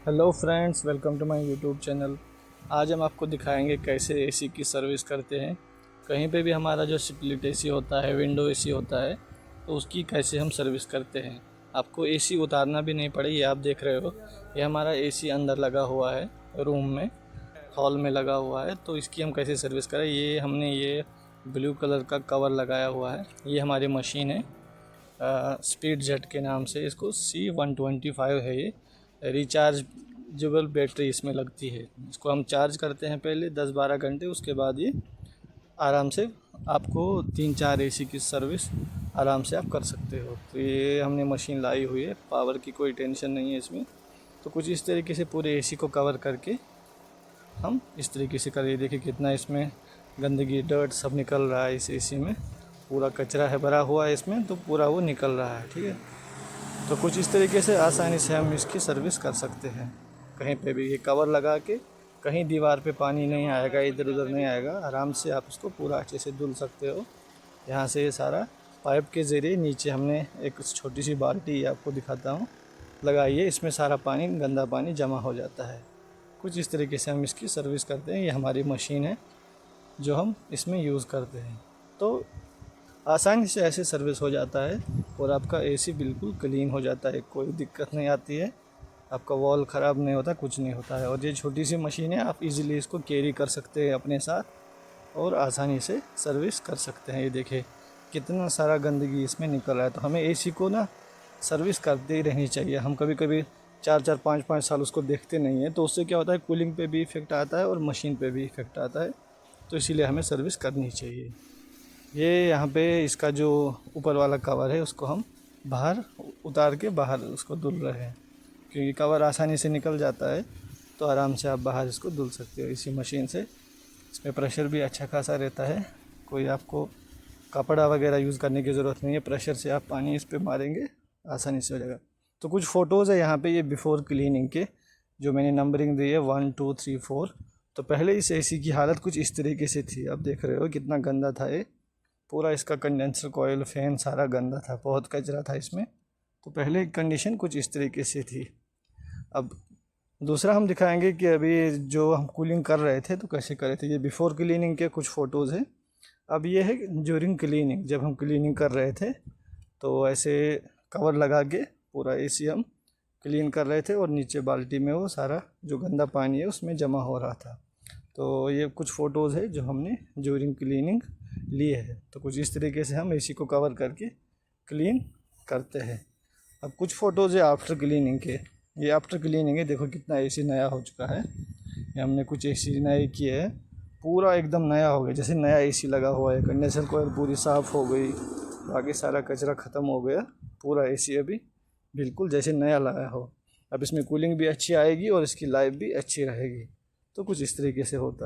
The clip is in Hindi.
Hello friends, welcome to my YouTube channel. आज हम आपको दिखाएंगे कैसे एसी की सर्विस करते हैं। कहीं पे भी हमारा जो स्प्लिट एसी होता है, विंडो एसी होता है, तो उसकी कैसे हम सर्विस करते हैं। आपको एसी उतारना भी नहीं पड़े। ये आप देख रहे हो, ये हमारा एसी अंदर लगा हुआ है, रूम में, हॉल में लगा हुआ है। तो इसकी हम कैसे सर्विस करें, ये हमने ये ब्लू कलर का कवर लगाया हुआ है। ये हमारी मशीन है, स्पीड जेट के नाम से। इसको C125 है। ये रिचार्जेबल बैटरी इसमें लगती है। इसको हम चार्ज करते हैं पहले 10-12 घंटे, उसके बाद ये आराम से आपको 3-4 एसी की सर्विस आराम से आप कर सकते हो। तो ये हमने मशीन लाई हुई है, पावर की कोई टेंशन नहीं है इसमें। तो कुछ इस तरीके से पूरे एसी को कवर करके हम इस तरीके से करें। देखिए कितना इसमें गंदगी, डर्ट सब निकल रहा है। इस एसी में पूरा कचरा है भरा हुआ है इसमें, तो पूरा वो निकल रहा है। ठीक है, तो कुछ इस तरीके से आसानी से हम इसकी सर्विस कर सकते हैं। कहीं पे भी ये कवर लगा के, कहीं दीवार पे पानी नहीं आएगा, इधर उधर नहीं आएगा। आराम से आप इसको पूरा अच्छे से धुल सकते हो। यहाँ से ये सारा पाइप के ज़रिए नीचे हमने एक छोटी सी बाल्टी आपको दिखाता हूँ लगाई है। इसमें सारा पानी, गंदा पानी जमा हो जाता है। कुछ इस तरीके से हम इसकी सर्विस करते हैं। ये हमारी मशीन है जो हम इसमें यूज़ करते हैं। तो आसानी से ऐसे सर्विस हो जाता है और आपका एसी बिल्कुल क्लीन हो जाता है। कोई दिक्कत नहीं आती है, आपका वॉल ख़राब नहीं होता, कुछ नहीं होता है। और ये छोटी सी मशीन है, आप इजीली इसको कैरी कर सकते हैं अपने साथ और आसानी से सर्विस कर सकते हैं। ये देखिए कितना सारा गंदगी इसमें निकल रहा है। तो हमें एसी को ना सर्विस करते ही रहनी चाहिए। हम कभी कभी 4-4, 5-5 साल उसको देखते नहीं हैं, तो उससे क्या होता है, कूलिंग पे भी इफ़ेक्ट आता है और मशीन पे भी इफ़ेक्ट आता है। तो इसीलिए हमें सर्विस करनी चाहिए। ये यहाँ पे इसका जो ऊपर वाला कवर है, उसको हम बाहर उतार के बाहर उसको धुल रहे हैं, क्योंकि कवर आसानी से निकल जाता है। तो आराम से आप बाहर इसको धुल सकते हो इसी मशीन से। इसमें प्रेशर भी अच्छा खासा रहता है, कोई आपको कपड़ा वगैरह यूज़ करने की ज़रूरत नहीं है। प्रेशर से आप पानी इस पर मारेंगे, आसानी से हो जाएगा। तो कुछ फ़ोटोज़ है यहाँ पे, ये बिफ़ोर क्लीनिंग के, जो मैंने नंबरिंग दी है 1 2 3 4। तो पहले इस एसी की हालत कुछ इस तरीके से थी। आप देख रहे हो कितना गंदा था ये। पूरा इसका कंडेंसर कॉयल, फैन सारा गंदा था, बहुत कचरा था इसमें। तो पहले कंडीशन कुछ इस तरीके से थी। अब दूसरा हम दिखाएंगे कि अभी जो हम कूलिंग कर रहे थे तो कैसे कर रहे थे। ये बिफ़ोर क्लीनिंग के कुछ फ़ोटोज़ हैं। अब ये है ड्यूरिंग क्लीनिंग, जब हम क्लीनिंग कर रहे थे तो ऐसे कवर लगा के पूरा एसी हम क्लीन कर रहे थे और नीचे बाल्टी में वो सारा जो गंदा पानी है उसमें जमा हो रहा था। तो ये कुछ फ़ोटोज़ है जो हमने ड्यूरिंग क्लीनिंग लिए है। तो कुछ इस तरीके से हम एसी को कवर करके क्लीन करते हैं। अब कुछ फ़ोटोज़ है आफ्टर क्लीनिंग के। ये आफ्टर क्लीनिंग है, देखो कितना एसी नया हो चुका है। ये हमने कुछ एसी नए किए हैं, पूरा एकदम नया हो गया, जैसे नया एसी लगा हुआ है। कंडेंसर कॉइल पूरी साफ़ हो गई, बाकी सारा कचरा ख़त्म हो गया। पूरा एसी अभी बिल्कुल जैसे नया लगा हो। अब इसमें कूलिंग भी अच्छी आएगी और इसकी लाइफ भी अच्छी रहेगी। तो कुछ इस तरीके से होता है।